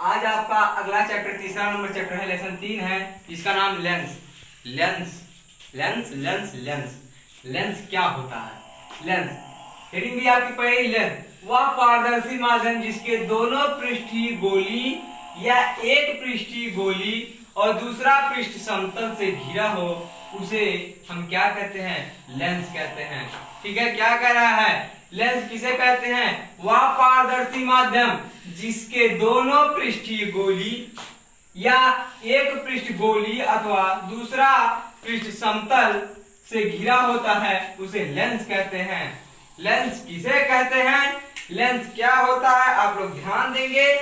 आज आपका अगला चैप्टर तीसरा नंबर चैप्टर है, लेसन 3 है, जिसका नाम lens. Lens lens lens lens lens क्या होता है? लेंस हेडिंग भी आपकी पढ़ी। लेंस वह पारदर्शी माध्यम जिसके दोनों पृष्ठीय गोली या एक पृष्ठीय गोली और दूसरा पृष्ठ समतल से घिरा हो, उसे हम क्या कहते हैं? लेंस कहते हैं। ठीक है, क्या कह रहा है? लेंस किसे कहते हैं? वह पारदर्शी माध्यम जिसके दोनों पृष्ठीय गोली या एक पृष्ठ गोली अथवा दूसरा पृष्ठ समतल से घिरा होता है, उसे लेंस कहते हैं। लेंस किसे कहते हैं? लेंस क्या होता है आप लोग ध्यान देंगे।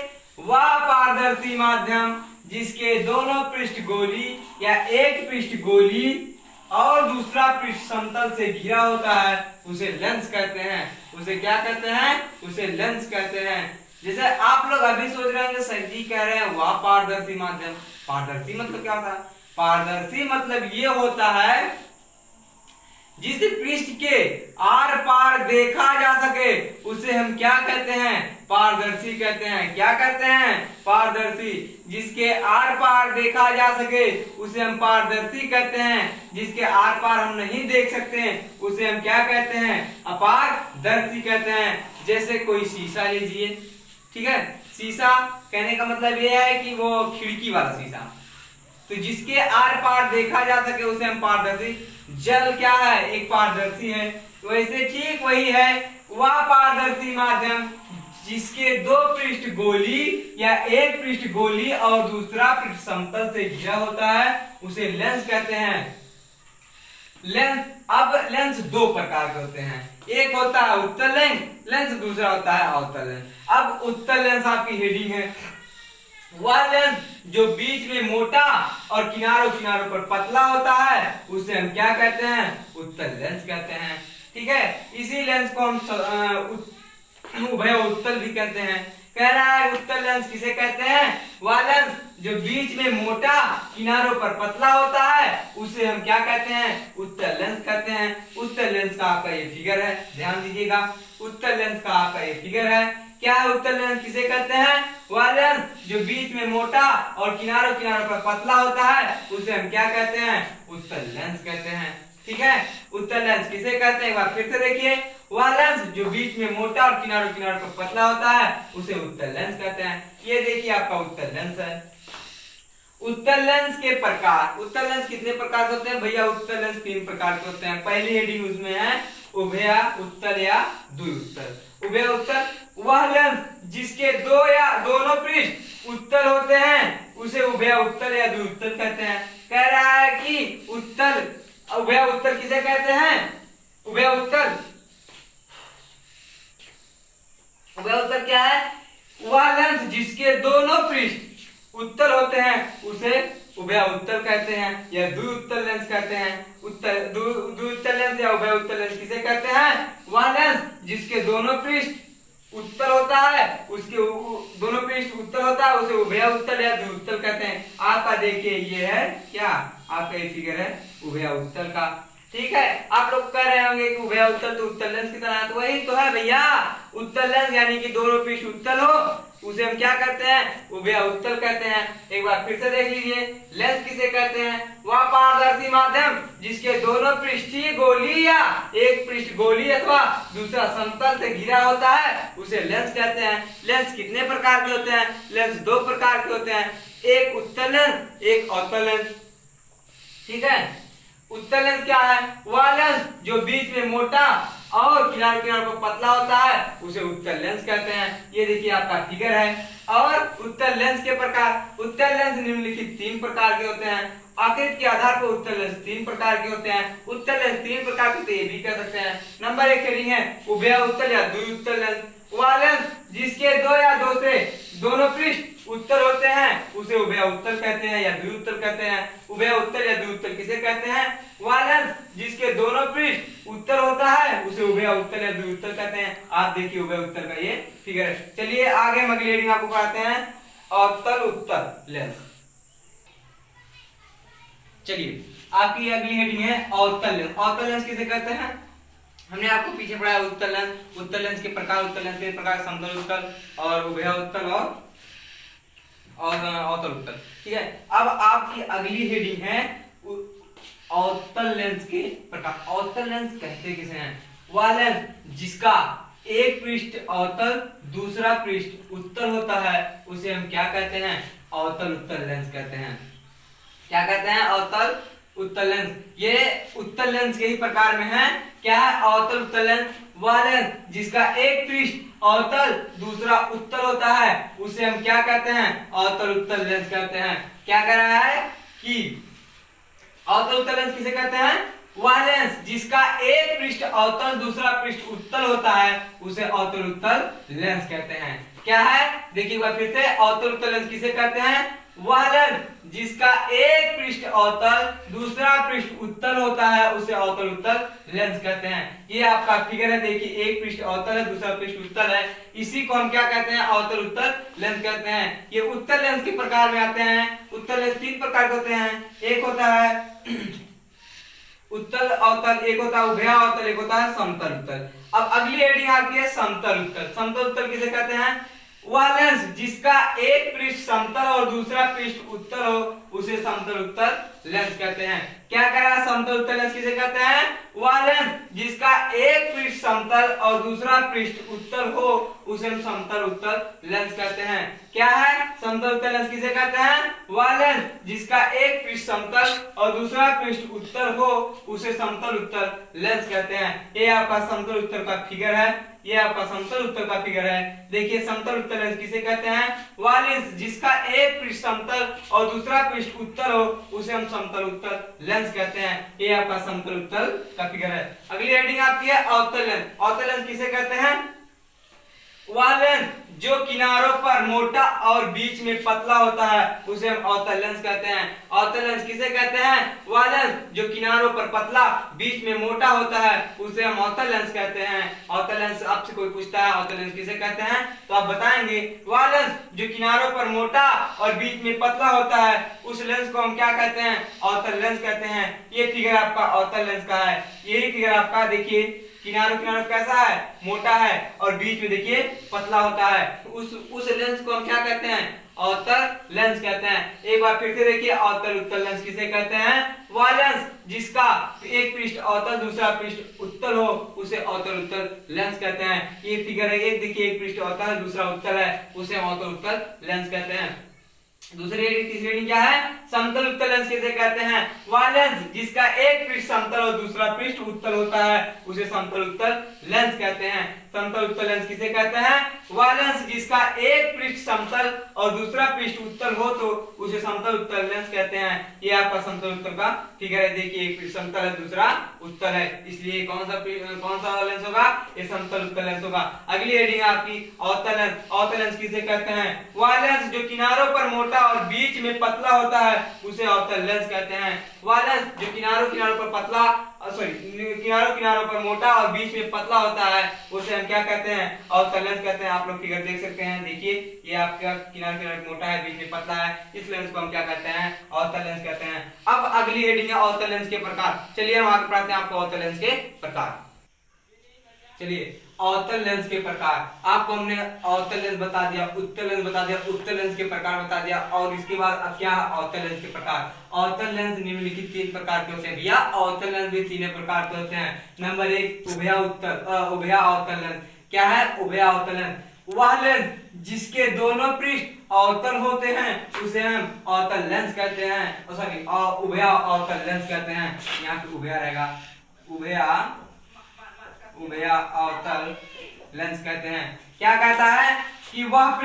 वह पारदर्शी माध्यम जिसके दोनों पृष्ठ गोली या एक पृष्ठ गोली और दूसरा पृष्ठ समतल से घिरा होता है, उसे लेंस कहते हैं। उसे क्या कहते हैं? उसे लेंस कहते हैं। जैसे आप लोग अभी सोच रहे हैं, सर जी कह रहे हैं वह पारदर्शी माध्यम। पारदर्शी मतलब क्या होता है? पारदर्शी मतलब ये होता है जिस पृष्ठ के आर पार देखा जा सके, उसे हम क्या कहते हैं? पारदर्शी कहते हैं। क्या कहते हैं? पारदर्शी। जिसके आर पार देखा जा सके उसे हम पारदर्शी कहते हैं। जिसके आर पार हम नहीं देख सकते उसे हम क्या कहते हैं? अपारदर्शी कहते हैं। जैसे कोई शीशा लीजिए, ठीक है, शीशा कहने का मतलब यह है कि वो खिड़की वाला शीशा, तो जिसके आर पार देखा जा सके उसे हम पारदर्शी। जल क्या है? एक पारदर्शी है। वैसे ठीक वही है, वह पारदर्शी माध्यम जिसके दो पृष्ठ गोली या एक पृष्ठ गोली और दूसरा पृष्ठ समतल से घिरा होता है, उसे लेंस कहते हैं। लेंस, अब लेंस दो प्रकार के होते हैं। एक होता है उत्तल लेंस, दूसरा होता है अवतल लेंस। अब उत्तल लेंस आपकी हेडिंग है। वह लेंस जो बीच में मोटा और किनारों पर पतला होता है, उसे हम क्या कहते हैं? उत्तल लेंस कहते हैं। ठीक है, इसी लेंस को हम उभय उत्तल भी कहते हैं। कह रहा है उत्तल लेंस किसे कहते हैं? वह लेंस जो बीच में मोटा किनारों पर पतला होता है, उसे हम क्या कहते हैं? उत्तल लेंस कहते हैं। उत्तल लेंस का आपका ये फिगर है, ध्यान दीजिएगा। उत्तल लेंस का आपका ये फिगर है। क्या है उत्तल लेंस किसे कहते हैं? वह लेंस जो बीच में मोटा और किनारों पर पतला होता है, उसे हम क्या कहते हैं? उत्तल लेंस कहते हैं। ठीक है, उत्तल लेंस किसे कहते हैं? एक बार फिर से देखिए। वह लेंस जो बीच में मोटा और किनारों पर पतला होता है, उसे उत्तल लेंस कहते हैं। ये देखिए आपका उत्तल लेंस है। उत्तल लेंस के प्रकार। उत्तल लेंस कितने प्रकार के होते हैं भैया? उत्तल लेंस 3 प्रकार के होते हैं। पहली हेडिंग उसमें है उभय उत्तल या द्विउत्तल। उभय उत्तल वह लेंस जिसके दो या दोनों पृष्ठ उत्तल होते हैं, उसे उभय उत्तल या द्विउत्तल कहते हैं। कह रहा है कि उत्तल, उभय उत्तल किसे कहते हैं? उभय उत्तल, उभय उत्तल क्या है? वह लेंस जिसके दोनों पृष्ठ उत्तल होते हैं, उसे उभय उत्तल कहते हैं या द्विउत्तल लेंस कहते हैं। द्विउत्तल लेंस या उभय उत्तल लेंस किसे कहते हैं? वह लेंस जिसके दोनों पृष्ठ उत्तल होता है, उसके दोनों पृष्ठ उत्तल होता है, उसे उभय उत्तल या द्विउत्तल कहते हैं। आपका देखिए ये है क्या? आपका ये फिगर है उभय उत्तल का। ठीक है, आप लोग कह रहे होंगे कि उभय उत्तल तो उत्तल लेंस की तरह है, तो वही तो है भैया। उत्तल लेंस यानी कि दोनों पृष्ठ उत्तल हो, उसे हम क्या कहते हैं? उभय उत्तल कहते हैं। एक बार फिर से देख लीजिए, लेंस किसे कहते हैं? वह पारदर्शी माध्यम जिसके दोनों पृष्ठीय गोली या एक पृष्ठ गोली अथवा दूसरा समतल से घिरा होता है, उसे लेंस कहते हैं। लेंस कितने प्रकार के होते हैं? लेंस 2 प्रकार के होते हैं, एक उत्तल लेंस, एक अवतल लेंस। ठीक है, उत्तल लेंस क्या है? वह लेंस जो बीच में मोटा और किनारे पर पतला होता है, उसे उत्तल लेंस कहते हैं। ये देखिए आपका फिगर है। और उत्तल लेंस के प्रकार। उत्तल लेंस निम्नलिखित 3 प्रकार के होते हैं। आकृति के आधार पर उत्तल लेंस 3 प्रकार के होते हैं। उत्तल लेंस 3 प्रकार के, तो ये भी कह सकते हैं। नंबर 1 हेडिंग है उभय उत्तल या द्विउत्तल लेंस। वह लेंस जिसके दो या दो से दोनों पृष्ठ उत्तल होते हैं, उसे उभय उत्तल कहते हैं या द्विउत्तल कहते हैं। उभय उत्तल या द्विउत्तल किसे कहते हैं? वह लेंस जिसके दोनों पृष्ठ उत्तल होता है, उसे उभय उत्तल या द्विउत्तल कहते हैं। आप देखिए उभय उत्तल का ये फिगर है। चलिए आगे हम अगली हेडिंग आपको पढ़ाते हैं, अवतल उत्तल लेंस। चलिए आपकी अगली हेडिंग है अवतल लेंस। अवतल लेंस किसे कहते हैं? हमने आपको पीछे पढ़ाया उत्तल लेंस। उत्तल लेंस के प्रकार, उत्तल लेंस के प्रकार समतल उत्तल और उभय उत्तल और और अवतल उत्तल। ठीक है, अब आपकी अगली हेडिंग है अवतल लेंस के प्रकार। अवतल लेंस कहते किसे हैं? वह लेंस जिसका एक पृष्ठ अवतल दूसरा पृष्ठ उत्तल होता है उसे हम क्या कहते हैं? अवतल उत्तल लेंस कहते हैं। क्या कहते हैं? अवतल उत्तल लेंस। ये उत्तल लेंस के ही प्रकार में है। क्या है अवतल उत्तल लेंस? वह लेंस जिसका एक पृष्ठ अवतल दूसरा उत्तल होता है उसे हम क्या कहते हैं? अवतल उत्तल लेंस कहते हैं। क्या कह रहा है कि अवतल उत्तल लेंस किसे कहते हैं? वह लेंस जिसका एक पृष्ठ अवतल दूसरा पृष्ठ उत्तल होता है उसे अवतल उत्तल लेंस कहते हैं। क्या है? देखिए एक बार फिर से, अवतल उत्तल लेंस किसे कहते हैं? वह लेंस जिसका एक पृष्ठ अवतल दूसरा पृष्ठ उत्तल होता है उसे अवतल उत्तल लेंस कहते हैं। ये आपका फिगर है, देखिए एक पृष्ठ अवतल है दूसरा पृष्ठ उत्तल है, इसी को हम क्या कहते हैं? अवतल उत्तल लेंस कहते हैं। ये उत्तल लेंस के प्रकार में आते हैं। उत्तल लेंस तीन प्रकार के होते हैं। एक होता है उत्तल अवतल, एक होता है उभया अवतल, एक होता है समतल उत्तल। अब अगली हेडिंग आती है समतल उत्तल। समतल उत्तल किसे कहते हैं? वह लेंस जिसका एक पृष्ठ समतल और दूसरा पृष्ठ उत्तल हो उसे समतल उत्तल लेंस कहते हैं। क्या कह रहा है? समतल उत्तल लेंस किसे कहते हैं? वह लेंस जिसका एक पृष्ठ समतल और दूसरा पृष्ठ उत्तल हो उसे हम समतल उत्तल लेंस कहते हैं। क्या है? समतल उत्तल लेंस किसे कहते हैं? वह लेंस जिसका एक पृष्ठ समतल और दूसरा पृष्ठ उत्तल हो उसे समतल उत्तल लेंस कहते हैं। ये आपका समतल उत्तल का फिगर है। ये आपका समतल उत्तल का फिगर है। देखिए समतल उत्तल लेंस किसे कहते हैं? वह लेंस जिसका एक पृष्ठ समतल और दूसरा पृष्ठ उत्तल हो उसे हम समतल उत्तल लेंस कहते हैं। ये आपका समतल उत्तल का फिगर है। अगली हेडिंग आपकी है अवतल लेंस। अवतल लेंस किसे कहते हैं? वह लेंस जो किनारों पर मोटा और बीच में पतला होता है उसे हम अवतल लेंस कहते हैं। अवतल लेंस किसे कहते हैं? वह लेंस जो किनारों पर पतला बीच में मोटा होता है उसे हम अवतल लेंस कहते हैं। अवतल लेंस आपसे कोई पूछता है अवतल लेंस किसे कहते हैं तो आप बताएंगे वह लेंस जो किनारों पर मोटा और बीच में पतला होता है उस लेंस को हम क्या कहते हैं? अवतल लेंस कहते हैं। ये फिगर आपका अवतल लेंस का है। यही फिगर आपका देखिए किनारों किनारों कैसा है? मोटा है और बीच में देखिए पतला होता है। उस लेंस को हम क्या कहते हैं? अवतल लेंस कहते हैं। एक बार फिर से देखिए अवतल उत्तल लेंस किसे कहते हैं? वह लेंस जिसका एक पृष्ठ अवतल दूसरा पृष्ठ उत्तल हो उसे अवतल उत्तल लेंस कहते हैं। ये फिगर है, एक देखिए एक पृष्ठ अवतल है दूसरा उत्तल है उसे हम अवतल उत्तल लेंस कहते हैं। दूसरी तीसरी हेडिंग क्या है? समतल उत्तल लेंस किसे कहते हैं? वह लेंस जिसका एक पृष्ठ समतल और दूसरा पृष्ठ उत्तल होता है उसे समतल उत्तल लेंस कहते हैं। समतल उत्तल लेंस किसे कहते हैं? वह लेंस जिसका एक पृष्ठ समतल और दूसरा पृष्ठ उत्तल हो तो उसे समतल उत्तल लेंस कहते हैं। ये आपका समतल उत्तल का फिगर है। देखिए एक पृष्ठ समतल है दूसरा उत्तल है, इसलिए कौन सा लेंस होगा? ये समतल उत्तल लेंस होगा। अगली हेडिंग आपकी अवतल लेंस। अवतल लेंस किसे कहते हैं? वह लेंस जो किनारों पर मोटा और बीच में पतला होता है उसे अवतल लेंस कहते हैं। वह लेंस जो किनारों पर पतला किनारों पर मोटा और बीच में पतला होता है उसे हम क्या कहते हैं? अवतल लेंस कहते हैं। आप लोग फिगर देख सकते हैं, देखिए ये आपका किनारे मोटा है बीच में पतला है, इस लेंस को हम क्या कहते हैं? अवतल लेंस कहते हैं। अब अगली हेडिंग है अवतल लेंस के प्रकार। चलिए हम आगे पढ़ते हैं आपको अवतल लेंस के प्रकार। चलिए अवतल लेंस के प्रकार आपको हमने अवतल लेंस बता दिया, उत्तल लेंस बता दिया, उत्तल लेंस के प्रकार बता दिया और इसके बाद अब क्या है? अवतल लेंस के प्रकार। अवतल लेंस निम्नलिखित तीन प्रकार के होते हैं भैया। अवतल लेंस भी तीन प्रकार के होते हैं। नंबर एक उभया अवतल लेंस। क्या है उभया अवतल लेंस? वह लेंस जिसके दोनों पृष्ठ अवतल होते हैं उसे हम अवतल लेंस कहते हैं। सॉरी उभया अवतल लेंस कहते हैं। यहाँ पे उभया रहेगा, उभया अवतल लेंस कहते हैं। क्या कहता है कि वह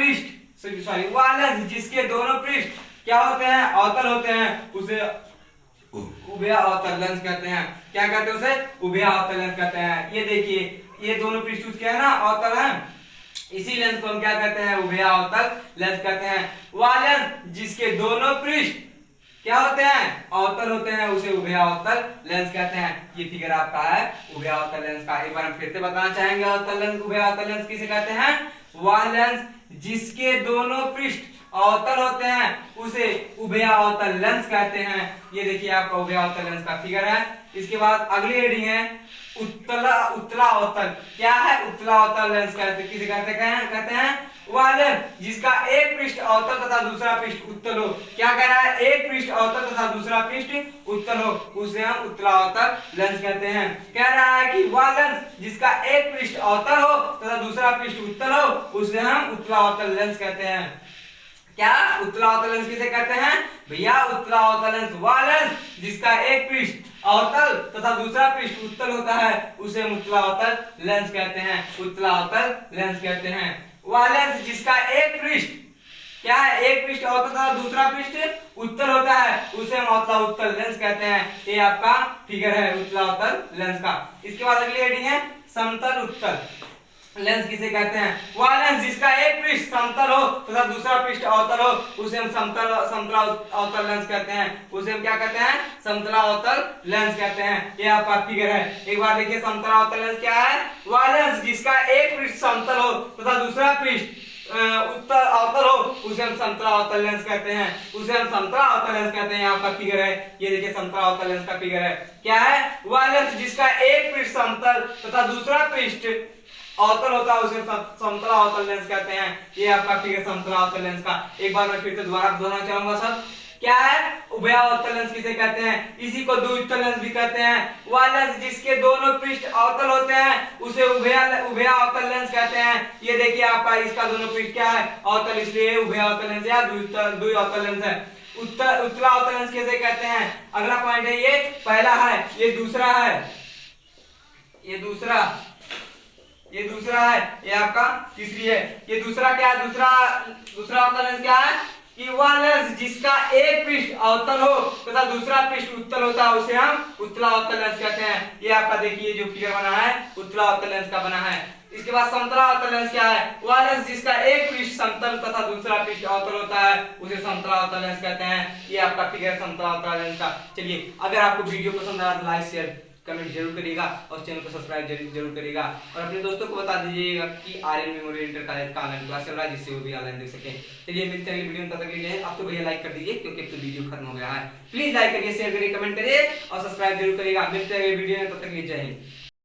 लेंस जिसके दोनों पृष्ठ क्या होते हैं? अवतल होते हैं उसे उभया अवतल लेंस कहते हैं। क्या कहते हैं? उसे उभया अवतल लेंस कहते हैं। ये देखिए ये दोनों पृष्ठ उसके है ना अवतल है, इसी लेंस को हम क्या कहते हैं? उभया अवतल लेंस कहते हैं। वह लेंस जिसके दोनों पृष्ठ क्या होते हैं? अवतल होते हैं उसे उभया अवतल लेंस कहते हैं। ये फिगर आपका है उभया अवतल लेंस का। एक बार हम फिर से बताना चाहेंगे अवतल लेंस उभया अवतल लेंस किसे कहते हैं? वह लेंस जिसके दोनों पृष्ठ अवतल होते हैं उसे उभयावतल लेंस कहते हैं। ये देखिए आपका उभयावतल लेंस का फिगर है। इसके बाद अगली हेडिंग है उत्तला उत्तला अवतल। क्या है उत्तला अवतल लेंस किसे कहते हैं वह लेंस जिसका एक पृष्ठ अवतल तथा दूसरा पृष्ठ उत्तल हो। क्या कह रहा है, एक पृष्ठ अवतल तथा दूसरा पृष्ठ उत्तल हो उसे हम उत्तला अवतल लेंस कहते हैं। कह रहा है कि वह लेंस जिसका एक पृष्ठ अवतल हो तथा दूसरा पृष्ठ उत्तल हो उसे हम उत्तला अवतल लेंस कहते हैं। क्या उत्तला अवतल लेंस किसे कहते हैं भैया, उत्तला अवतल लेंस वह लेंस जिसका एक पृष्ठ अवतल तथा दूसरा पृष्ठ उत्तल होता है उसे हम उत्तला अवतल लेंस कहते हैं। उत्तला अवतल लेंस कहते हैं वह लेंस जिसका एक पृष्ठ क्या है, एक पृष्ठ अवतल तथा दूसरा पृष्ठ उत्तल होता है उसे हम उत्तला उत्तल लेंस कहते हैं। ये आपका फिगर है उत्तला उत्तल लेंस का। इसके बाद अगली हेडिंग है समतल उत्तल लेंस किसे कहते हैं, वह लेंस जिसका एक पृष्ठ समतल हो तथा दूसरा पृष्ठ अवतल हो उसे हम समतला अवतल लेंस कहते हैं। उसे हम क्या कहते हैं, समतला अवतल लेंस कहते हैं। ये आपका फिगर है। एक बार देखिए समतला अवतल लेंस क्या है, वह लेंस जिसका एक पृष्ठ समतल हो तथा दूसरा पृष्ठ उत्तल अवतल हो उसे हम समतला अवतल लेंस कहते हैं। उसे हम समतला अवतल लेंस कहते हैं। आपका फिगर है, ये देखिए समतला अवतल लेंस का फिगर है। क्या है, वह लेंस जिसका एक पृष्ठ समतल तथा दूसरा पृष्ठ अवतल होता है उसे समतला अवतल लेंस कहते हैं। ये आपका फिगर समतला अवतल लेंस का। एक बार मैं फिर से दोबारा दोहराना चाहूंगा सब। क्या है, उभयावतल लेंस किसे कहते हैं, इसी को द्वितल लेंस भी कहते हैं। वह लेंस जिसके दोनों पृष्ठ अवतल होते हैं उसे उभयावतल लेंस कहते हैं। ये देखिए आपका इसका दोनों पृष्ठ क्या है, अवतल, इसलिए उभयावतल लेंस या द्विअवतल लेंस है। उत्तला अवतल लेंस किसे कहते हैं, अगला पॉइंट है, ये पहला है, ये दूसरा है, ये दूसरा है, ये आपका तीसरी है। ये दूसरा क्या है, दूसरा अवतल लेंस क्या है कि वह लेंस जिसका एक पृष्ठ अवतल हो तथा दूसरा पृष्ठ उत्तल होता है उसे हम उत्तला अवतल लेंस कहते हैं। ये आपका देखिए जो फिगर बना है उत्तला अवतल लेंस का बना है। इसके बाद समतला अवतल लेंस क्या है, वह लेंस जिसका एक पृष्ठ समतल तथा दूसरा पृष्ठ अवतल होता है उसे समतला अवतल लेंस कहते हैं। ये आपका फिगर समतला अवतल लेंस का। चलिए, अगर आपको वीडियो पसंद आया तो लाइक शेयर कमेंट जरूर करिएगा और चैनल को सब्सक्राइब जरूर करिएगा और अपने दोस्तों को बता दीजिएगा कि आर्यन मेमोरियल इंटर कॉलेज का ऑनलाइन क्लास चल रहा है जिससे वो भी ऑनलाइन देख सके। चलिए मिलते हैं वीडियो में, तब तक के लिए आप तो भैया लाइक कर दीजिए क्योंकि अब तो वीडियो खत्म हो गया है। प्लीज लाइक करिए, शेयर करिए, कमेंट करिए और सब्सक्राइब जरूर करिएगा। मिलते हैं वीडियो में, तब तक के लिए जय हिंद।